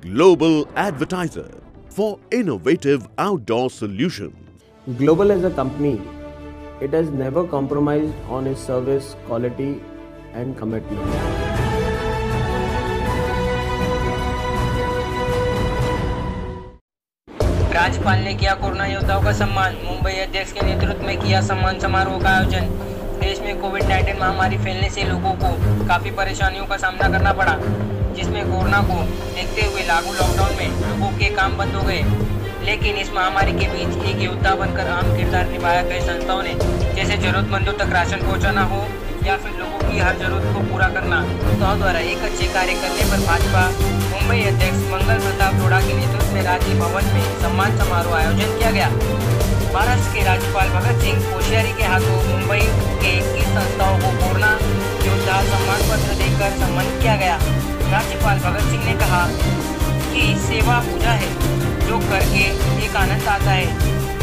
global advertiser for innovative outdoor solutions. Global as a company, it has never compromised on its service quality and commitment. राज्यपाल ने किया corona योद्धाओं का सम्मान। मुंबई अध्यक्ष के नेतृत्व में किया सम्मान समारोह का आयोजन। देश में कोविड-19 महामारी फैलने से लोगों को काफी परेशानियों का सामना करना पड़ा, जिसमें कोरोना को देखते हुए लागू लॉकडाउन में लोगों के काम बंद हो गए। लेकिन इस महामारी के बीच एक योद्धा बनकर अहम किरदार निभाया कई संस्थाओं ने, जैसे जरूरतमंदों तक राशन पहुँचाना हो या फिर लोगों की हर जरूरत को पूरा करना। संस्थाओं द्वारा एक अच्छे कार्य करने पर भाजपा मुंबई अध्यक्ष मंगल प्रताप लोढ़ा के नेतृत्व में राजीव भवन में सम्मान समारोह आयोजन किया गया। महाराष्ट्र के राज्यपाल भगत सिंह कोश्यारी के हाथों मुंबई के 21 संस्थाओं को कोरोना योद्धा सम्मान पत्र देकर सम्मानित किया गया। राज्यपाल भगत सिंह ने कहा कि सेवा पूजा है, जो करके एक आनंद आता है।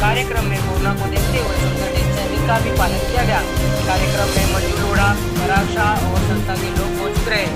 कार्यक्रम में कोरोना को देखते हुए सोशल डिस्टेंसिंग का भी पालन किया गया। कार्यक्रम में मंजू लोढ़ा, पराग शाह और संस्था के लोग मौजूद रहे।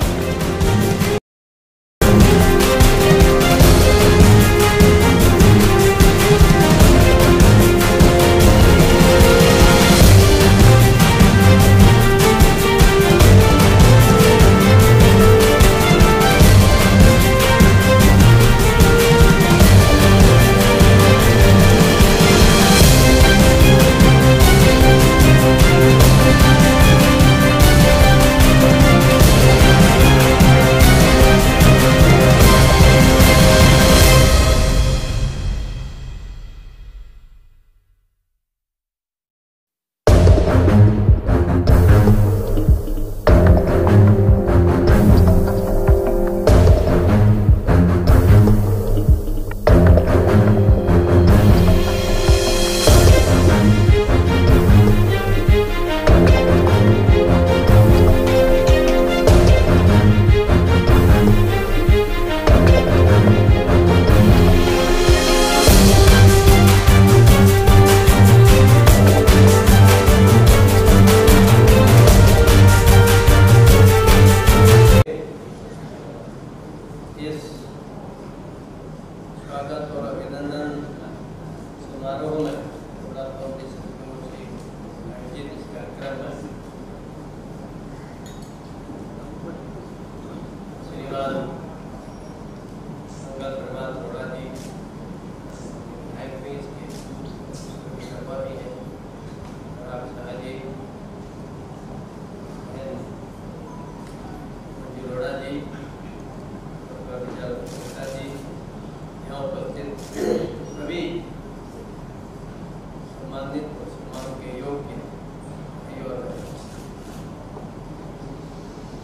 स्वागत और अभिनंदन समारोह में लोढ़ा फाउंडेशन की ओर से आयोजित इस कार्यक्रम में श्रीमान मंगल प्रभात लोढ़ा जी हाईवेज के प्रभारी हैं, पराग शाह जी, मंजू लोढ़ा जी, उपस्थित सभी सम्मानित और सम्मान के योग्य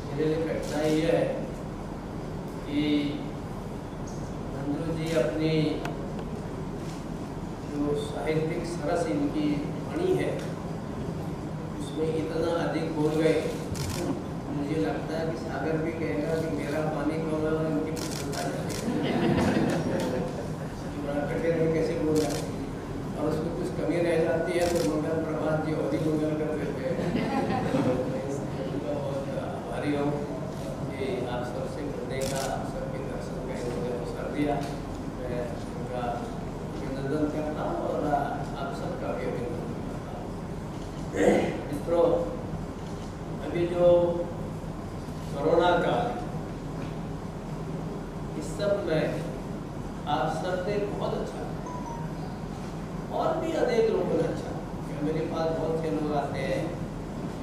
मेरे लिए कठिनाई यह है कि मंजू जी अपनी जो साहित्यिक सरस इनकी वाणी है उसमें इतना अधिक बोल गए, मुझे लगता है कि सागर भी कहेगा कि मेरा पानी कम है और इनकी प्रशंसा कठिन में कैसे बोल रहे हैं और उसमें कुछ कमी रह जाती है तो मंगल प्रभात जी और ही मंगल कर देते हैं। बहुत आभारी हूँ कि आप सबसे मिलने का, आप सबके दर्शन का इन्होंने अवसर दिया। मैं उनका अभिनंदन करता हूँ और आप सबका भी अभिनंदन करता हूँ। मित्रों, अभी जो कोरोना का इस सब में आप सब ने बहुत अच्छा और भी अनेक लोगों ने अच्छा किया। मेरे पास बहुत से लोग आते हैं,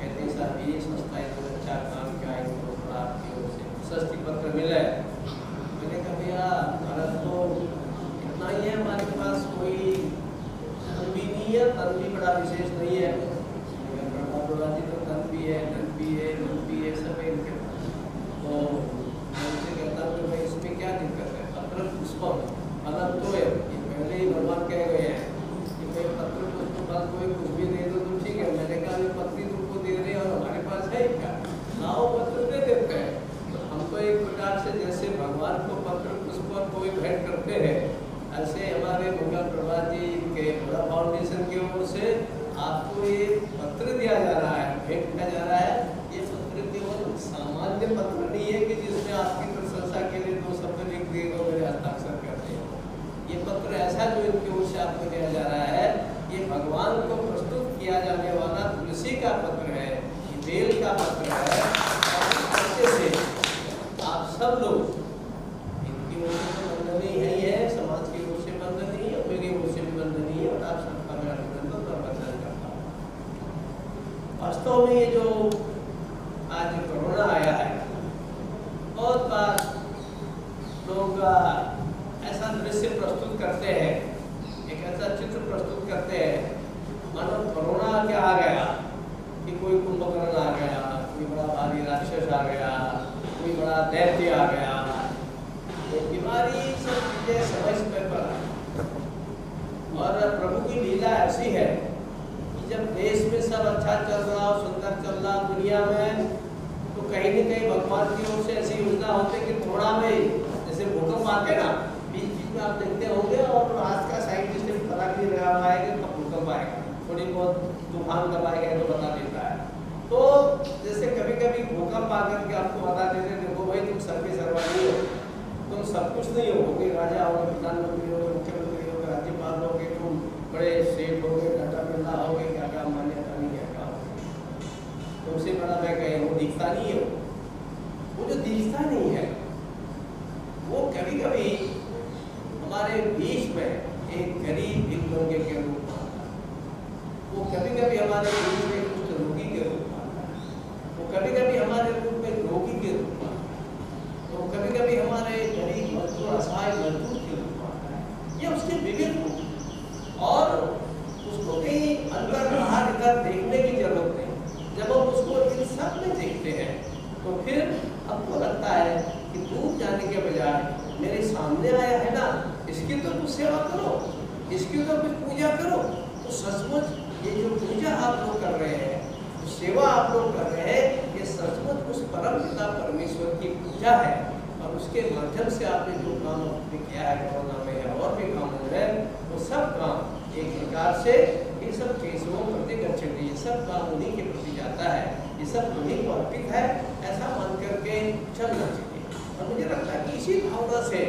कहते हैं साहब ये संस्था इतना अच्छा काम किया, इनको थोड़ा आपकी ओर से प्रशस्ति पत्र मिला है। मैंने कहा भैया भारत तो इतना ही है, हमारे पास कोई तन भी नहीं है, तन भी बड़ा विशेष नहीं है। लोढ़ा जी तो तन भी है, धन भी है, मन भी है, सब है इनके पास। तो मैं उनसे कहता हूँ कि भाई इसमें क्या दिक्कत है, पत्र पुष्पम अलग तो है, ये पहले ही भगवान कह गए हैं कि भाई पत्र पुष्प पास कोई कुछ भी दे दो तो ठीक है। मैंने कहा ये पत्नी तुमको दे रहे हैं और हमारे पास है क्या, लाओ पत्र दे देते हैं। तो हम तो एक प्रकार से जैसे भगवान को पत्र पुष्प कोई भेंट करते हैं, ऐसे हमारे मंगल प्रभात जी के लोढ़ा फाउंडेशन की ओर से आपको ये पत्र दिया जा रहा है, भेंट किया जा रहा है। ये पत्र केवल सामान्य पत्र नहीं है कि जिसमें आपकी प्रशंसा के लिए दो शब्द लिख दिए तो मेरे उनकी ओर से आपको दिया जा रहा है, ये भगवान को प्रस्तुत किया जाने वाला तुलसी का पत्र है, ये बेल का पत्र है। और इस तरीके से आप सब लोग, इनकी ओर से तो वंदनीय है ही है, समाज की ओर से वंदनीय है, मेरी ओर से भी वंदनीय है, और आप सबका मैं अभिनंदन और वंदन करता हूँ। वास्तव में ये जो आज कोरोना आया है, बहुत बार लोग ऐसा दृश्य प्रस्तुत करते हैं, एक ऐसा चित्र प्रस्तुत करते हैं मानो कोरोना क्या आ गया कि कोई कुंभकर्ण आ गया, कोई बड़ा भारी राक्षस आ गया, कोई बड़ा दैत्य आ गया। ये बीमारी सब चीजें समय समय पर आई, और प्रभु की लीला ऐसी है कि जब देश में सब अच्छा चल रहा हो, सुंदर चल रहा दुनिया में, तो कहीं न कहीं भगवान की ओर से ऐसी योजना होती है कि थोड़ा में जैसे भूकंप आते ना, बीच बीच में आप देखते होंगे, और आज का साइंटिस्ट भी पता नहीं लगा पाएगा कब भूकंप आएगा, थोड़ी बहुत तूफान कब आएगा तो बता देता है। तो जैसे कभी कभी भूकंप आकर के आपको बता देते, देखो भाई तुम सर्वे सर्वा नहीं हो, तुम सब कुछ नहीं होगे, राजा होगे, प्रधानमंत्री होगे, मुख्यमंत्री होगे, राज्यपाल होगे, तुम बड़े सेठ होगे, टाटा बिरला होगे, क्या क्या मान्यता नहीं क्या क्या होगे, तुमसे बड़ा मैं कहीं वो दिखता नहीं है। वो जो दिखता नहीं है वो कभी कभी हमारे बीच में एक गरीब भिक्षुक के रूप में आता है, वो कभी कभी हमारे बीच में कुछ रोगी के रूप में आता है, वो कभी कभी हमारे रूप में रोगी के रूप में आता है, तो कभी कभी हमारे गरीब मजदूर असहाय मजदूर के रूप में आता है। ये उसके विविध रूप, और उसको कहीं अंदर बाहर इधर देखने की जरूरत नहीं। जब हम उसको इन सब में देखते हैं तो फिर हमको लगता है कि दूर जाने के बजाय मेरे सामने आया है ना, इसकी तो कुछ सेवा करो, इसकी तो कुछ पूजा करो। तो सचमुच ये जो पूजा आप लोग कर रहे हैं, जो सेवा आप लोग कर रहे हैं, ये सचमुच उस परम पिता परमेश्वर की पूजा है। और उसके माध्यम से आपने जो काम आपने किया है कोरोना में या और भी काम हो रहे हैं, वो सब काम एक प्रकार से ये सब केशवों प्रति गच्छति, ये सब काम उन्हीं के प्रति जाता है, ये सब उन्हीं को अर्पित है, ऐसा मान करके चलना चाहिए। और मुझे लगता है कि इसी भावना से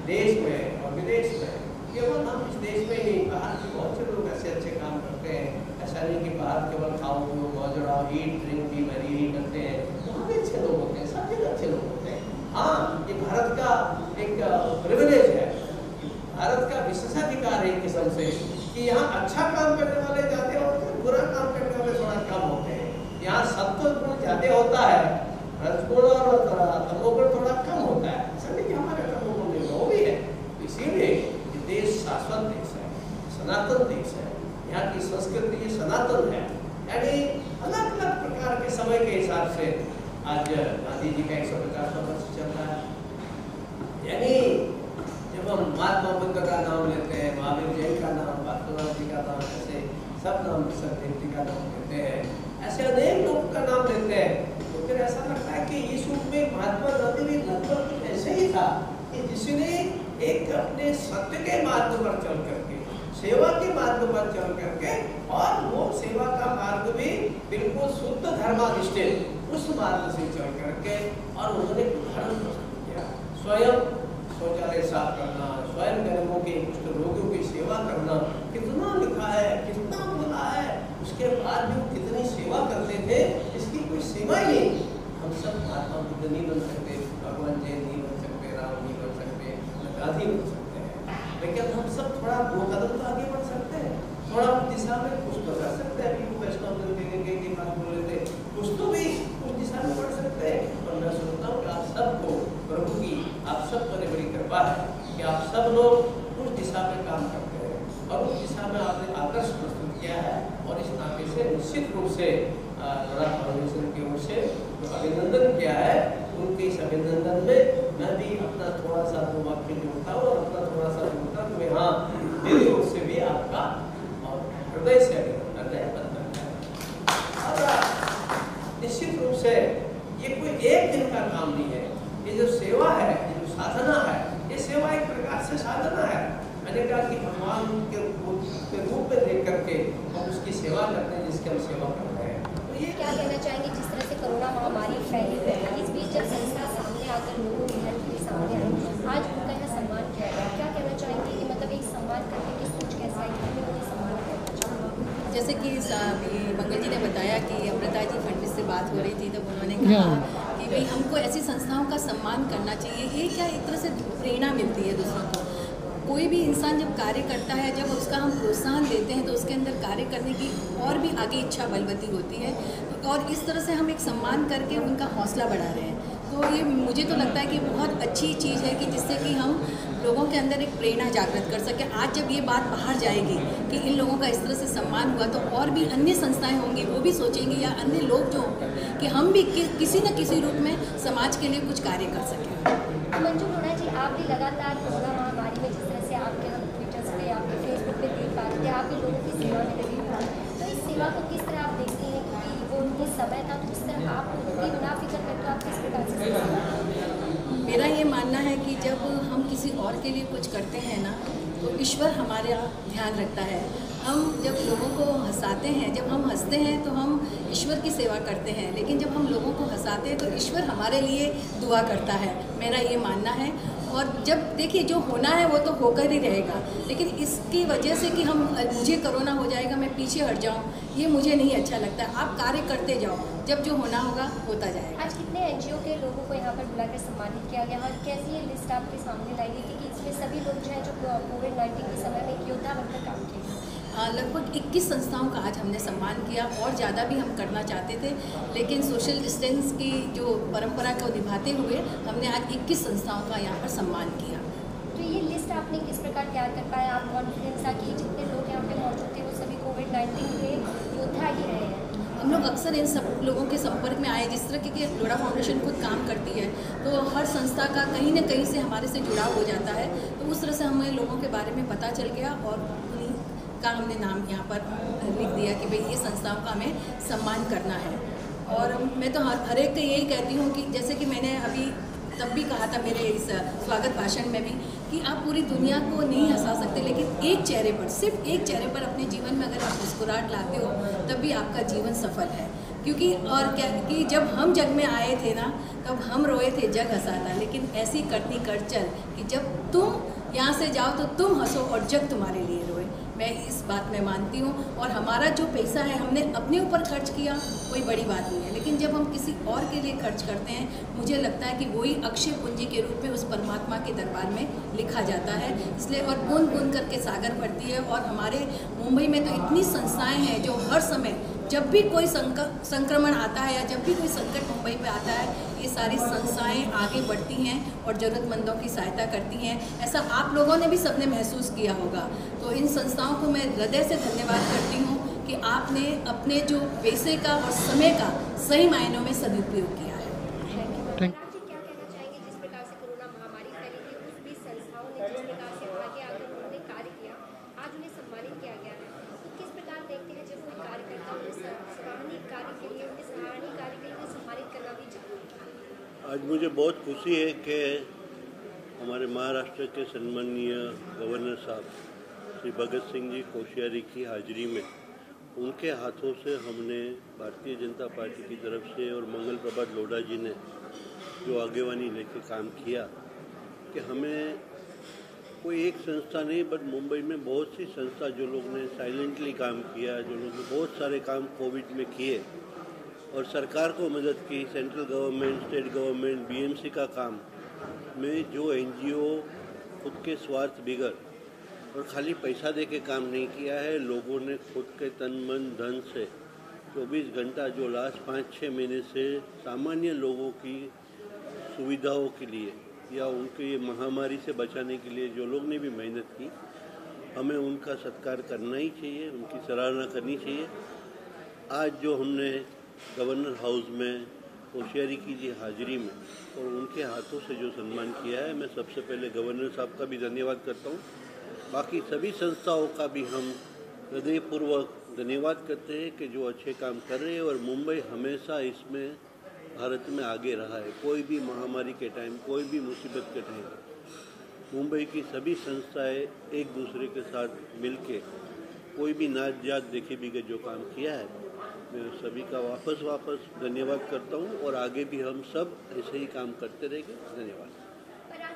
देश में और विदेश में, केवल हम इस देश में ही, बाहर के बहुत से लोग ऐसे अच्छे काम करते हैं। ऐसा नहीं कि बाहर केवल खाओ पियो मौज उड़ाओ, ईट ड्रिंक भी मरी ही करते हैं, वहाँ भी अच्छे लोग होते हैं, सब जगह अच्छे लोग होते हैं। हाँ, ये भारत का एक प्रिविलेज है, भारत का विशेषाधिकार है एक किस्म से कि यहाँ अच्छा काम करने वाले ज्यादा होते हैं, बुरा काम करने वाले थोड़ा कम होते हैं। यहाँ सत्व गुण ज्यादा होता है, रजगुण और तमोगुण थोड़ा कम होता है। ऐसा नहीं कि हमारे तमोगुण नहीं, वो भी है। इसीलिए ये देश शाश्वत देश है, सनातन देश है, यहाँ की संस्कृति ये सनातन है। यानी अलग अलग प्रकार के समय के हिसाब से आज गांधी जी का 150वां वर्ष चल रहा है। यानी जब हम महात्मा बुद्ध का नाम लेते हैं, महावीर जैन का नाम, वासुदेव जी का नाम, ऐसे सब नाम, सत्यदेव जी का नाम लेते हैं, ऐसे अनेक लोगों का नाम लेते हैं, तो फिर ऐसा लगता है कि इस रूप में महात्मा गांधी भी लगभग ऐसे ही था कि जिसने एक अपने सत्य के मार्ग पर चल करके, सेवा के मार्ग पर चल करके, और वो सेवा का मार्ग भी बिल्कुल शुद्ध धर्माधिष्ठित उस मार्ग से चल करके, और उन्होंने धर्म प्रस्तुत किया। स्वयं शौचालय साफ करना, स्वयं गरीबों के कुष्ठ रोगियों की सेवा करना, कितना लिखा है, कितना बोला है, उसके बाद भी वो कितनी सेवा करते थे, इसकी कोई सीमा ही नहीं। हम सब महात्मा बुद्ध नहीं बन सकते, भगवान जैन नहीं बन सकते, राम नहीं बन सकते, गांधी बन सकते हैं, लेकिन हम सब थोड़ा 2 कदम तो आगे बढ़ सकते हैं, थोड़ा उस दिशा में कुछ तो कर सकते हैं। अभी वो वैष्णव देव की बात बोल रहे थे, कुछ तो भी उस दिशा में बढ़ सकते हैं। और मैं सोचता हूँ कि आप सबको प्रभु की, आप सब पर बड़ी कृपा है कि आप सब लोग उस दिशा में काम करते हैं, और उस दिशा में आपने आदर्श प्रस्तुत किया है। और इस नाते से निश्चित रूप से लड़ा फाउंडेशन की ओर से जो अभिनंदन किया है, उनके इस अभिनंदन में मैं भी अपना थोड़ा सा 2 वाक्य जोड़ता हूँ, और अपना थोड़ा सा जोड़ता हूँ। हाँ, मेरी ओर से भी आपका और हृदय से अभिनंदन है, बंधन है। और निश्चित रूप से ये कोई एक दिन का काम नहीं है। ये जो सेवा है, ये जो साधना है, ये सेवा एक प्रकार से साधना है। मैंने कहा कि भगवान के रूप में देख करके हम उसकी सेवा करते हैं, जिसकी हम सेवा कर रहे हैं। तो ये क्या कहना चाहेंगे, जिस तरह से कोरोना महामारी फैली हुई है, इस बीच जब संस्था सामने आकर लोगों की हेल्प के सामने आई, आज उनका यहाँ सम्मान किया गया, क्या कहना चाहेंगे कि मतलब एक सम्मान करने की जैसे कि मंगल जी ने बताया कि अमृता जी फडणवीस से बात हो रही थी, तब उन्होंने कहा कि भाई हमको ऐसी संस्थाओं का सम्मान करना चाहिए। ये क्या एक तरह से प्रेरणा मिलती है दूसरों को। कोई भी इंसान जब कार्य करता है, जब उसका हम प्रोत्साहन देते हैं तो उसके अंदर कार्य करने की और भी आगे इच्छा बलवती होती है, और इस तरह से हम एक सम्मान करके उनका हौसला बढ़ा रहे हैं। तो ये मुझे तो लगता है कि बहुत अच्छी चीज़ है कि जिससे कि हम लोगों के अंदर एक प्रेरणा जागृत कर सकें। आज जब ये बात बाहर जाएगी कि इन लोगों का इस तरह से सम्मान हुआ, तो और भी अन्य संस्थाएं होंगी, वो भी सोचेंगी, या अन्य लोग जो होंगे कि हम भी किसी न किसी रूप में समाज के लिए कुछ कार्य कर सकें। मंजू लोढ़ा जी, आप भी लगातार कोरोना महामारी में जिस तरह से आपके हम ट्विटर्स पे, आपके फेसबुक पे देख पा रहे थे, आप भी लोगों की सेवा में लगी हुई हैं। तो इस सेवा को किस तरह आप देखते हैं कि वो उनकी समय था, तो किस तरह आप उनकी मुनाफिकर करते हो, आप किस प्रकार से? मेरा ये मानना है कि जब हम किसी और के लिए कुछ करते हैं ना, तो ईश्वर हमारा ध्यान रखता है। हम जब लोगों को हंसाते हैं, जब हम हंसते हैं तो हम ईश्वर की सेवा करते हैं, लेकिन जब हम लोगों को हंसाते हैं तो ईश्वर हमारे लिए दुआ करता है। मेरा ये मानना है। और जब देखिए जो होना है वो तो होकर ही रहेगा, लेकिन इसकी वजह से कि हम मुझे कोरोना हो जाएगा, मैं पीछे हट जाऊं, ये मुझे नहीं अच्छा लगता। आप कार्य करते जाओ, जब जो होना होगा होता जाएगा। आज कितने एनजीओ के लोगों को यहाँ पर बुलाकर सम्मानित किया गया, और कैसी ये लिस्ट आपके सामने लाई गई, क्योंकि इसमें सभी लोग जो हैं जो कोविड-19 के समय में एक योद्धा बनकर काम किए? लगभग 21 संस्थाओं का आज हमने सम्मान किया, और ज़्यादा भी हम करना चाहते थे, लेकिन सोशल डिस्टेंस की जो परंपरा को निभाते हुए हमने आज 21 संस्थाओं का यहाँ पर सम्मान किया। तो ये लिस्ट आपने किस प्रकार तैयार कर पाया? आप कॉन्फिडेंस था कि जितने लोग यहाँ पे मौजूद थे वो सभी कोविड-19 के योद्धा ही रहे हैं? हम लोग अक्सर इन सब लोगों के संपर्क में आए, जिस तरह की लोढ़ा फाउंडेशन खुद काम करती है, तो हर संस्था का कहीं न कहीं से हमारे से जुड़ाव हो जाता है, तो उस तरह से हमें लोगों के बारे में पता चल गया, और का हमने नाम यहाँ पर लिख दिया कि भाई ये संस्थाओं का हमें सम्मान करना है। और मैं तो हर एक को यही कहती हूँ कि जैसे कि मैंने अभी तब भी कहा था मेरे इस स्वागत भाषण में भी, कि आप पूरी दुनिया को नहीं हंसा सकते, लेकिन एक चेहरे पर, सिर्फ एक चेहरे पर अपने जीवन में अगर आप मुस्कुराहट लाते हो, तब भी आपका जीवन सफल है। क्योंकि और क्या कि जब हम जग में आए थे ना, तब हम रोए थे, जग हंसा था, लेकिन ऐसी करती कर चल कि जब तुम यहाँ से जाओ तो तुम हंसो और जग तुम्हारे लिए रोए। मैं इस बात में मानती हूँ। और हमारा जो पैसा है हमने अपने ऊपर खर्च किया, कोई बड़ी बात नहीं है, लेकिन जब हम किसी और के लिए खर्च करते हैं, मुझे लगता है कि वही अक्षय पूंजी के रूप में उस परमात्मा के दरबार में लिखा जाता है। इसलिए और बूंद बूंद करके सागर भरती है। और हमारे मुंबई में तो इतनी संस्थाएं हैं जो हर समय जब भी कोई संक्रमण आता है या जब भी कोई संकट मुंबई पे आता है, ये सारी संस्थाएं आगे बढ़ती हैं और ज़रूरतमंदों की सहायता करती हैं। ऐसा आप लोगों ने भी सबने महसूस किया होगा। तो इन संस्थाओं को मैं हृदय से धन्यवाद करती हूँ कि आपने अपने जो पैसे का और समय का सही मायनों में सदुपयोग किया है। क्या कहना चाहेंगे, जिस प्रकार से कोरोना महामारी फैली थी, उस भी संस्थाओं ने जिस प्रकार से आगे आकर उन्होंने कार्य किया, आज उन्हें सम्मानित किया गया है, तो किस प्रकार देखते हैं जब कोई कार्य करता है, उन्हें सराहनीय कार्य के लिए उन्हें सम्मानित करना भी जरूरी है? आज मुझे बहुत खुशी है कि हमारे महाराष्ट्र के सम्माननीय गवर्नर साहब श्री भगत सिंह जी कोश्यारी की हाजिरी में उनके हाथों से हमने भारतीय जनता पार्टी की तरफ से और मंगल प्रभात लोढ़ा जी ने जो आगेवानी लेके काम किया कि हमें कोई एक संस्था नहीं बट मुंबई में बहुत सी संस्था जो लोग ने साइलेंटली काम किया, जो लोग ने बहुत सारे काम कोविड में किए और सरकार को मदद की, central government, state government, BMC का काम में जो एनजीओ खुद के स्वार्थ बिगड़ और खाली पैसा दे के काम नहीं किया है, लोगों ने खुद के तन मन धन से 24 घंटा जो लास्ट 5-6 महीने से सामान्य लोगों की सुविधाओं के लिए या उनके ये महामारी से बचाने के लिए जो लोग ने भी मेहनत की, हमें उनका सत्कार करना ही चाहिए, उनकी सराहना करनी चाहिए। आज जो हमने गवर्नर हाउस में कोश्यारी की जी हाजिरी में और उनके हाथों से जो सम्मान किया है, मैं सबसे पहले गवर्नर साहब का भी धन्यवाद करता हूँ। बाकी सभी संस्थाओं का भी हम हृदयपूर्वक धन्यवाद करते हैं कि जो अच्छे काम कर रहे हैं और मुंबई हमेशा इसमें भारत में आगे रहा है। कोई भी महामारी के टाइम, कोई भी मुसीबत के टाइम मुंबई की सभी संस्थाएं एक दूसरे के साथ मिलके कोई भी नात जात देखे बिगड़ जो काम किया है, मैं सभी का वापस धन्यवाद करता हूं और आगे भी हम सब ऐसे ही काम करते रहेंगे। धन्यवाद।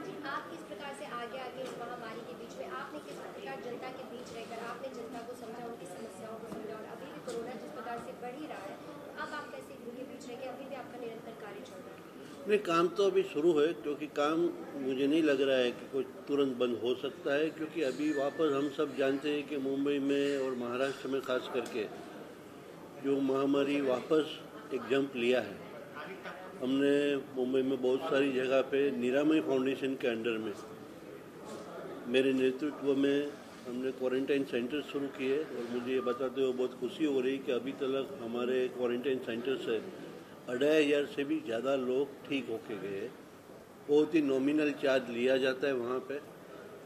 जी, आप किस प्रकार से आगे इस महामारी के बीच में आपने किस प्रकार जनता के बीच रहकर आपने जनता को समझा, उनकी समस्याओं को समझा, और अभी भी कोरोना जिस प्रकार से बढ़ ही रहा है, अब आप कैसे उनके बीच रह के अभी भी आपका निरंतर कार्य चल रहा है? नहीं, काम तो अभी शुरू है, क्योंकि काम मुझे नहीं लग रहा है कि कोई तुरंत बंद हो सकता है, क्योंकि अभी वापस हम सब जानते हैं कि मुंबई में और महाराष्ट्र में खास करके जो महामारी वापस एक जंप लिया है। हमने मुंबई में बहुत सारी जगह पे निरामय फाउंडेशन के अंडर में मेरे नेतृत्व में हमने क्वारंटाइन सेंटर शुरू किए, और मुझे ये बताते हुए बहुत खुशी हो रही कि अभी तक हमारे क्वारंटाइन सेंटर से 2500 से भी ज़्यादा लोग ठीक होके गए। बहुत ही नॉमिनल चार्ज लिया जाता है वहाँ पे,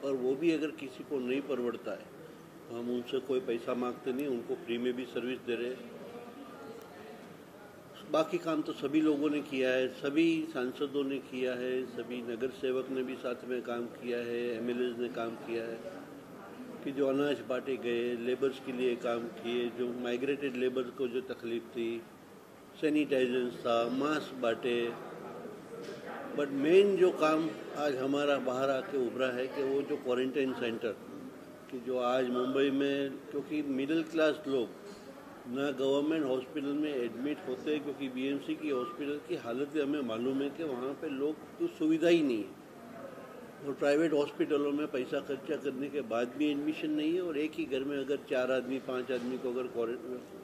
और वो भी अगर किसी को नहीं परवड़ता है तो हम उनसे कोई पैसा मांगते नहीं, उनको फ्री में भी सर्विस दे रहे हैं। बाकी काम तो सभी लोगों ने किया है, सभी सांसदों ने किया है, सभी नगर सेवक ने भी साथ में काम किया है, MLAs ने काम किया है कि जो अनाज बांटे गए, लेबर्स के लिए काम किए, जो माइग्रेटेड लेबर्स को जो तकलीफ थी, सैनिटाइजर्स था, मास्क बांटे। बट मेन जो काम आज हमारा बाहर आके उभरा है कि वो जो क्वारंटाइन सेंटर कि जो आज मुंबई में, क्योंकि मिडिल क्लास लोग ना गवर्नमेंट हॉस्पिटल में एडमिट होते हैं, क्योंकि BMC की हॉस्पिटल की हालत हमें मालूम है कि वहाँ पे लोग तो सुविधा ही नहीं है, और प्राइवेट हॉस्पिटलों में पैसा खर्चा करने के बाद भी एडमिशन नहीं है, और एक ही घर में अगर 4 आदमी 5 आदमी को अगर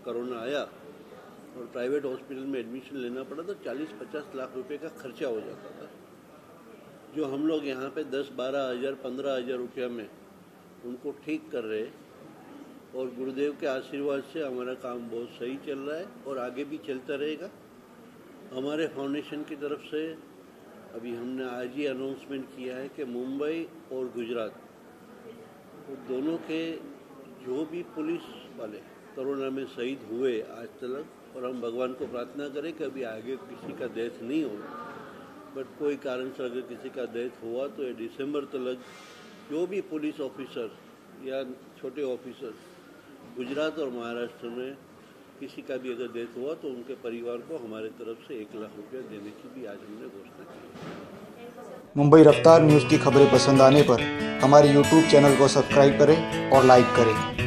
कोरोना आया और प्राइवेट हॉस्पिटल में एडमिशन लेना पड़ा तो 40-50 लाख रुपए का खर्चा हो जाता था, जो हम लोग यहाँ पे 10-12 हज़ार 15 हज़ार रुपया में उनको ठीक कर रहे हैं। और गुरुदेव के आशीर्वाद से हमारा काम बहुत सही चल रहा है और आगे भी चलता रहेगा। हमारे फाउंडेशन की तरफ से अभी हमने आज ही अनाउंसमेंट किया है कि मुंबई और गुजरात वो दोनों के जो भी पुलिस वाले कोरोना में शहीद हुए आज तक, और हम भगवान को प्रार्थना करें कि अभी आगे किसी का डेथ नहीं हो, बट कोई कारण से अगर किसी का डेथ हुआ तो ये दिसंबर तक जो भी पुलिस ऑफिसर या छोटे ऑफिसर गुजरात और महाराष्ट्र में किसी का भी अगर डेथ हुआ तो उनके परिवार को हमारे तरफ से 1 लाख रुपया देने की भी आज हमने घोषणा की। मुंबई रफ्तार न्यूज़ की खबरें पसंद आने पर हमारे YouTube चैनल को सब्सक्राइब करें और लाइक करें।